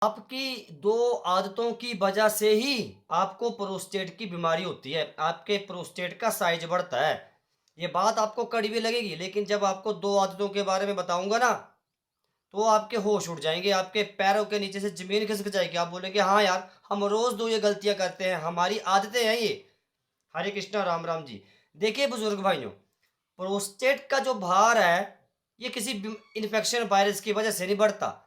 आपकी 2 आदतों की वजह से ही आपको प्रोस्टेट की बीमारी होती है। आपके प्रोस्टेट का साइज़ बढ़ता है। ये बात आपको कड़वी लगेगी, लेकिन जब आपको 2 आदतों के बारे में बताऊँगा ना, तो आपके होश उड़ जाएँगे, आपके पैरों के नीचे से ज़मीन खिसक जाएगी। आप बोलेंगे, "हाँ यार, हम रोज़ 2 ये गलतियाँ करते हैं, हमारी आदतें हैं ये।" हरे कृष्णा, राम राम जी। देखिए बुज़ुर्ग भाइयों, प्रोस्टेट का जो भार है, ये किसी इन्फेक्शन वायरस की वजह से नहीं बढ़ता।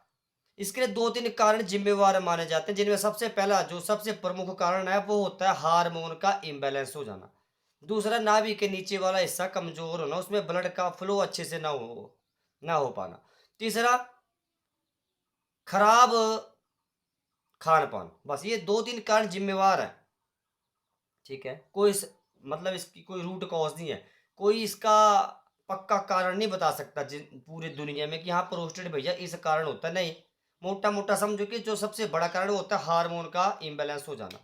इसके लिए 2-3 कारण जिम्मेवार माने जाते हैं, जिनमें सबसे पहला जो सबसे प्रमुख कारण है वो होता है हार्मोन का इम्बैलेंस हो जाना। दूसरा, नाभि के नीचे वाला हिस्सा कमजोर होना, उसमें ब्लड का फ्लो अच्छे से ना हो पाना। तीसरा, खराब खान-पान। बस ये 2-3 कारण जिम्मेवार हैं। ठीक है? मतलब इसकी कोई रूट कॉज़ नहीं है। कोई इसका पक्का कारण नहीं बता सकता पूरी दुनिया में कि हाँ, प्रोस्टेट भैया इस कारण होता है, नहीं। मोटा-मोटा समझो कि जो सबसे बड़ा कारण वो होता है हार्मोन का इम्बैलेंस हो जाना।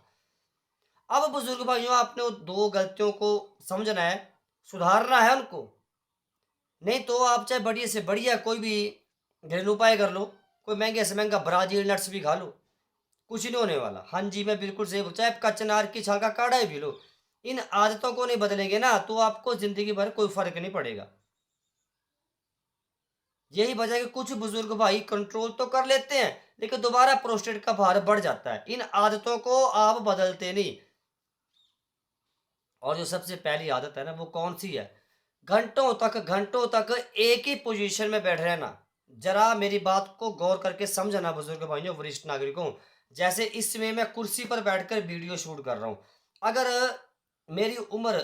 अब बुजुर्ग भाइयों, आपने वो 2 गलतियों को समझना है, सुधारना है उनको। नहीं तो आप चाहे बढ़िया से बढ़िया कोई भी घरेलू उपाय कर लो, कोई महँगे से महँगा ब्राज़ील नट्स भी खा लो, कुछ नहीं होने वाला। हाँ जी, मैं बिल्कुल सही बोल, चाहे आप कच्चे अनार की छाल का काढ़ा ही पी लो। इन आदतों को नहीं बदलेंगे ना, तो आपको ज़िंदगी भर कोई फ़र्क नहीं पड़ेगा। यही वजह है कि कुछ बुज़ुर्ग भाई कंट्रोल तो कर लेते हैं, लेकिन दोबारा प्रोस्टेट का भार बढ़ जाता है। इन आदतों को आप बदलते नहीं। और जो सबसे पहली आदत है ना, वो कौन-सी है? घंटों तक एक ही पोज़ीशन में बैठे रहना। ज़रा मेरी बात को गौर करके समझना बुज़ुर्ग भाइयों, वरिष्ठ नागरिकों। जैसे इस समय मैं कुर्सी पर बैठकर वीडियो शूट कर रहा हूँ। अगर मेरी उम्र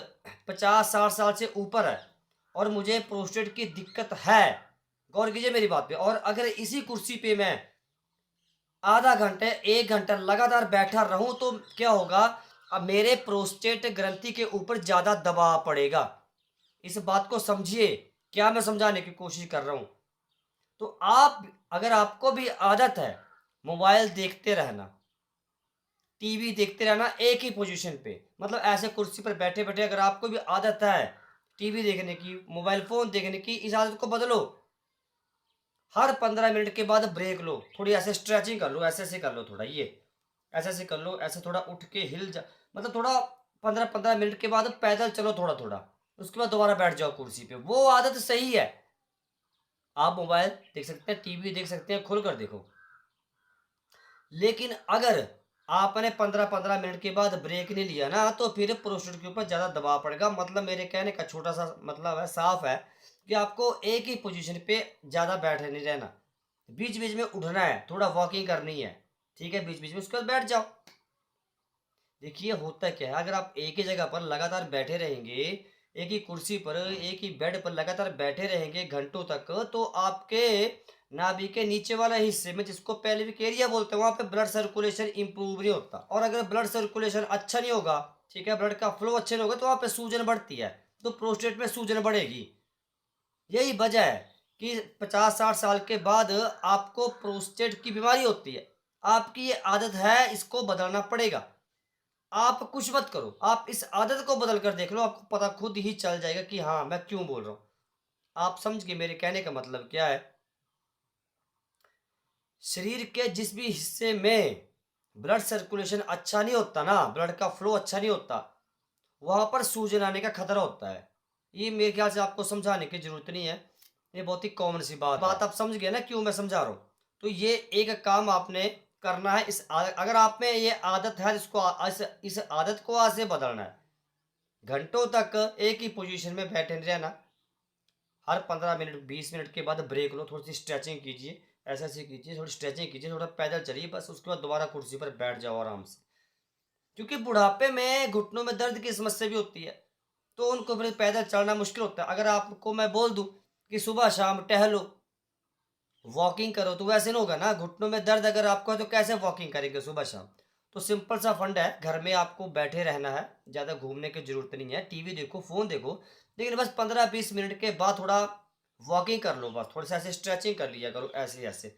50-60 साल से ऊपर है और मुझे प्रोस्टेट की दिक्कत है, गौर कीजिए मेरी बात पे, और अगर इसी कुर्सी पे मैं आधा घंटे 1 घंटा लगातार बैठा रहूँ तो क्या होगा? अब मेरे प्रोस्टेट ग्रंथि के ऊपर ज़्यादा दबाव पड़ेगा। इस बात को समझिए, क्या मैं समझाने की कोशिश कर रहा हूँ। तो अगर आपको भी आदत है मोबाइल देखते रहना, टीवी देखते रहना एक ही पोज़ीशन पे, मतलब ऐसे कुर्सी पर बैठे-बैठे अगर आपको भी आदत है टीवी देखने की, मोबाइल फ़ोन देखने की, इस आदत को बदलो। हर 15 मिनट के बाद ब्रेक लो, थोड़ी ऐसे स्ट्रेचिंग कर लो, ऐसे-ऐसे कर लो थोड़ा ये, ऐसे-ऐसे कर लो, ऐसे थोड़ा उठ के हिल जा, मतलब थोड़ा 15-15 मिनट के बाद पैदल चलो थोड़ा-थोड़ा, उसके बाद दोबारा बैठ जाओ कुर्सी पे, वो आदत सही है। आप मोबाइल देख सकते हैं, टीवी देख सकते हैं, खुलकर देखो। लेकिन अगर आपने 15-15 मिनट के बाद ब्रेक नहीं लिया ना, तो फिर प्रोस्टेट के ऊपर ज़्यादा दबाव पड़ेगा। मतलब मेरे कहने का छोटा-सा मतलब है, साफ है कि आपको एक ही पोज़ीशन पे ज़्यादा बैठे नहीं रहना। बीच-बीच में उठना है, थोड़ा वॉकिंग करनी है, ठीक है? बीच-बीच में उसके बाद बैठ जाओ। देखिए होता क्या है, अगर आप एक ही जगह पर लगातार बैठे रहेंगे, एक ही कुर्सी पर, एक ही बेड पर लगातार बैठे रहेंगे घंटों तक, तो आपके नाभि के नीचे वाला हिस्से में, जिसको पेल्विक एरिया बोलते हैं, वहाँ पे ब्लड सर्कुलेशन इम्प्रूव नहीं होता। और अगर ब्लड सर्कुलेशन अच्छा नहीं होगा, ठीक है, ब्लड का फ्लो अच्छा नहीं होगा, तो वहाँ पे सूजन बढ़ती है, तो प्रोस्टेट में सूजन बढ़ेगी। यही वजह है कि 50-60 साल के बाद आपको प्रोस्टेट की बीमारी होती है। आपकी ये आदत है, इसको बदलना पड़ेगा। आप कुछ मत करो, आप इस आदत को बदल कर देख लो, आपको पता खुद ही चल जाएगा कि हाँ, मैं क्यों बोल रहा हूँ। आप समझ गए मेरे कहने का मतलब क्या है? शरीर के जिस भी हिस्से में ब्लड सर्कुलेशन अच्छा नहीं होता ना, ब्लड का फ्लो अच्छा नहीं होता, वहाँ पर सूजन आने का खतरा होता है। ये मेरे ख्याल से आपको समझाने की ज़रूरत नहीं है, ये बहुत ही कॉमन सी बात है। बात आप समझ गए ना क्यों मैं समझा रहा हूँ? तो ये एक काम आपने करना है, अगर आप में ये आदत है, इस आदत को आज से बदलना है। घंटों तक एक ही पोज़ीशन में बैठे नहीं रहना। हर 15 मिनट 20 मिनट के बाद ब्रेक लो, थोड़ी-सी स्ट्रेचिंग कीजिए, ऐसे-ऐसे कीजिए, थोड़ी स्ट्रेचिंग कीजिए, थोड़ा पैदल चलिए, बस उसके बाद दोबारा कुर्सी पर बैठ जाओ आराम से। क्योंकि बुढ़ापे में घुटनों में दर्द की समस्या भी होती है, तो उनको फिर पैदल चलना मुश्किल होता है। अगर आपको मैं बोल दूँ कि सुबह-शाम टहलो, वॉकिंग करो, तो वैसे नहीं होगा ना, घुटनों में दर्द अगर आपको है तो कैसे वॉकिंग करेंगे सुबह-शाम? तो सिंपल सा फंडा है, घर में आपको बैठे रहना है, ज़्यादा घूमने की ज़रूरत नहीं है, टीवी देखो, फ़ोन देखो, लेकिन बस 15-20 मिनट के बाद थोड़ा वॉकिंग कर लो, बस थोड़ा-सा ऐसे स्ट्रेचिंग कर लिया करो, ऐसे-ऐसे,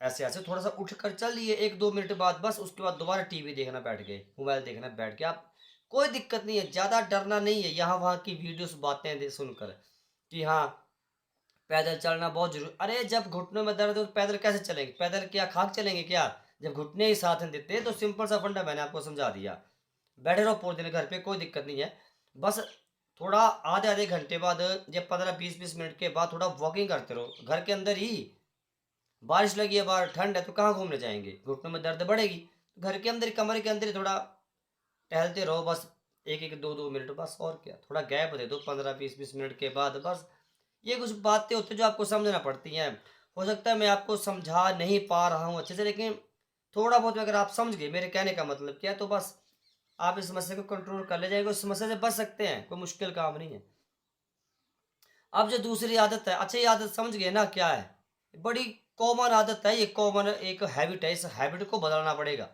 ऐसे-ऐसे थोड़ा-सा उठकर चल लिए 1-2 मिनट बाद, बस उसके बाद दोबारा टीवी देखना बैठ गए, मोबाइल देखना बैठ गए आप। कोई दिक्कत नहीं है, ज़्यादा डरना नहीं है यहाँ-वहाँ की वीडियोज़ बातें सुनकर कि हाँ, पैदल चलना बहुत ज़रूरी, अरे जब घुटनों में दर्द हो तो पैदल कैसे चलेंगे? पैदल क्या खाक चलेंगे क्या? जब घुटने ही साथ नहीं देते तो सिंपल सा फंडा मैंने आपको समझा दिया। बैठे रहो पूरे दिन घर पे, कोई दिक्कत नहीं है। बस थोड़ा आधे-आधे घंटे बाद या 15-20-20 मिनट के बाद थोड़ा वॉकिंग करते रहो, घर के अंदर ही। बारिश लगी है बाहर, ठंड है तो कहाँ घूमने जाएँगे? घुटनों में दर्द बढ़ेगी। घर के अंदर ही, कमरे के अंदर ही थोड़ा टहलते रहो बस, 1-1 2-2 मिनट बस, और क्या। थोड़ा गैप दे दो 15-20-20 मिनट के बाद बस। ये कुछ बातें होती हैं जो आपको समझना पड़ती हैं। हो सकता है मैं आपको समझा नहीं पा रहा हूँ अच्छे से, लेकिन थोड़ा बहुत अगर आप समझ गए मेरे कहने का मतलब क्या है, तो बस आप इस समस्या को कंट्रोल कर ले जाएंगे, उस समस्या से बच सकते हैं, कोई मुश्किल काम नहीं है। अब जो दूसरी आदत है, अच्छा ये आदत समझ गए ना क्या है? बड़ी कॉमन आदत है, ये कॉमन एक हैबिट है, इस हैबिट को बदलना पड़ेगा,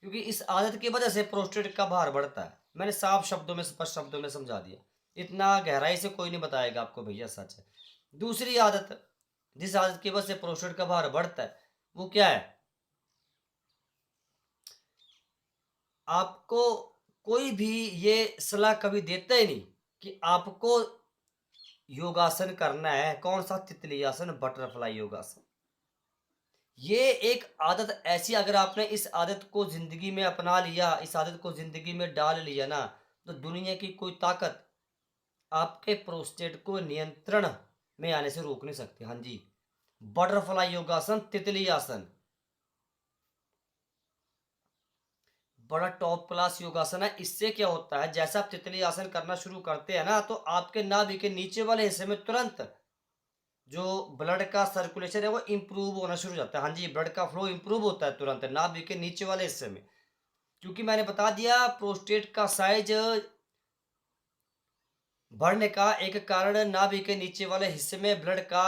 क्योंकि इस आदत की वजह से प्रोस्टेट का भार बढ़ता है। मैंने साफ शब्दों में, स्पष्ट शब्दों में समझा दिया, इतना गहराई से कोई नहीं बताएगा आपको भैया, सच है। दूसरी आदत, जिस आदत की वजह से प्रोस्टेट का भार बढ़ता है, वो क्या है? आपको कोई भी ये सलाह कभी देता ही नहीं कि आपको योगासन करना है। कौन सा? तितली आसन, बटरफ्लाई योगासन। ये एक आदत ऐसी, अगर आपने इस आदत को ज़िंदगी में अपना लिया, इस आदत को ज़िंदगी में डाल लिया ना, तो दुनिया की कोई ताकत आपके प्रोस्टेट को नियंत्रण में आने से रोक नहीं सकती। हाँ जी, बटरफ्लाई योगासन, तितली आसन, बड़ा टॉप क्लास योगासन है। इससे क्या होता है, जैसा आप तितली आसन करना शुरू करते हैं ना, तो आपके नाभि के नीचे वाले हिस्से में तुरंत जो ब्लड का सर्कुलेशन है वो इम्प्रूव होना शुरू हो जाता है। हाँ जी, ब्लड का फ्लो इम्प्रूव होता है तुरंत नाभि के नीचे वाले हिस्से में। क्योंकि मैंने बता दिया, प्रोस्टेट का साइज बढ़ने का एक कारण नाभि के नीचे वाले हिस्से में ब्लड का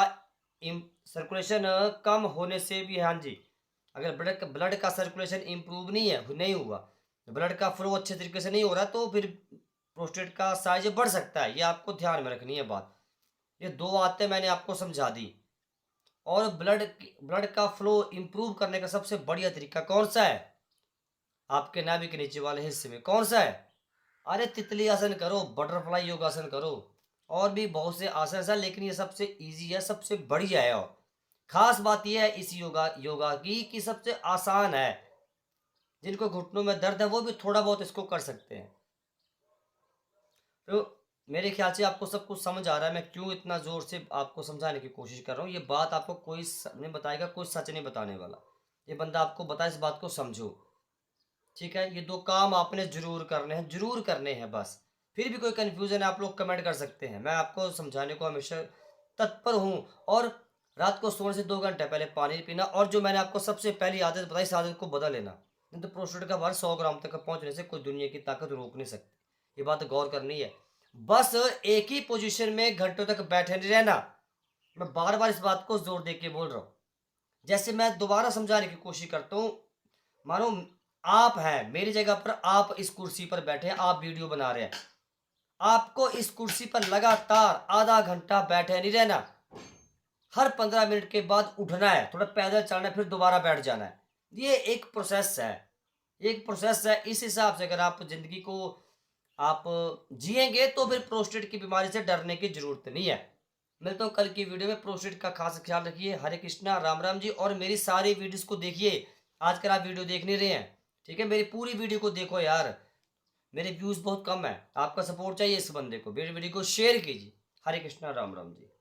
सर्कुलेशन कम होने से भी है। हाँ जी, अगर ब्लड का सर्कुलेशन इम्प्रूव नहीं हुआ, ब्लड का फ्लो अच्छे तरीके से नहीं हो रहा, तो फिर प्रोस्टेट का साइज बढ़ सकता है। ये आपको ध्यान में रखनी है बात। ये दो बातें मैंने आपको समझा दी। और ब्लड का फ्लो इम्प्रूव करने का सबसे बढ़िया तरीका कौन सा है? आपके नाभि के नीचे वाले हिस्से में कौन सा है? अरे तितली आसन करो, बटरफ्लाई योगासन करो, और भी बहुत से आसन है, लेकिन ये सबसे इजी है, सबसे बढ़िया है। और खास बात यह है इस योगा योगा की कि सबसे आसान है। जिनको घुटनों में दर्द है वो भी थोड़ा बहुत इसको कर सकते हैं। तो मेरे ख्याल से आपको सब कुछ समझ आ रहा है, मैं क्यों इतना ज़ोर से आपको समझाने की कोशिश कर रहा हूँ। ये बात आपको कोई नहीं बताएगा, कोई सच नहीं बताने वाला। ये बंदा आपको बताए, इस बात को समझो, ठीक है? ये दो काम आपने ज़रूर करने हैं बस। फिर भी कोई कन्फ्यूज़न है, आप लोग कमेंट कर सकते हैं, मैं आपको समझाने को हमेशा तत्पर हूँ। और रात को सोने से 2 घंटे पहले पानी पीना, और जो मैंने आपको सबसे पहली आदत बताई, इस आदत को बदल लेना, नहीं तो प्रोस्टेट का भार 100 ग्राम तक पहुँचने से कोई दुनिया की ताकत रोक नहीं सकती। ये बात गौर करनी है। बस एक ही पोजीशन में घंटों तक बैठे नहीं रहना। मैं बार-बार इस बात को ज़ोर देके बोल रहा हूँ। जैसे मैं दोबारा समझाने की कोशिश करता हूँ, मानो आप हैं मेरी जगह पर, आप इस कुर्सी पर बैठे हैं, आप वीडियो बना रहे हैं। आपको इस कुर्सी पर लगातार आधा घंटा बैठे नहीं रहना। हर 15 मिनट के बाद उठना है, थोड़ा पैदल चलना है, फिर दोबारा बैठ जाना है। ये एक प्रोसेस है, एक प्रोसेस है। इस हिसाब से अगर आप ज़िंदगी को आप जिएँगे, तो फिर प्रोस्टेट की बीमारी से डरने की ज़रूरत नहीं है। मिलता हूँ कल की वीडियो में। प्रोस्टेट का खास ख्याल रखिए। हरे कृष्णा, राम राम जी। और मेरी सारी वीडियोज़ को देखिए। आजकल आप वीडियो देख नहीं रहे हैं, ठीक है? मेरी पूरी वीडियो को देखो यार, मेरे व्यूज़ बहुत कम है। आपका सपोर्ट चाहिए इस बंदे को। मेरी वीडियो को शेयर कीजिए। हरे कृष्णा, राम राम जी।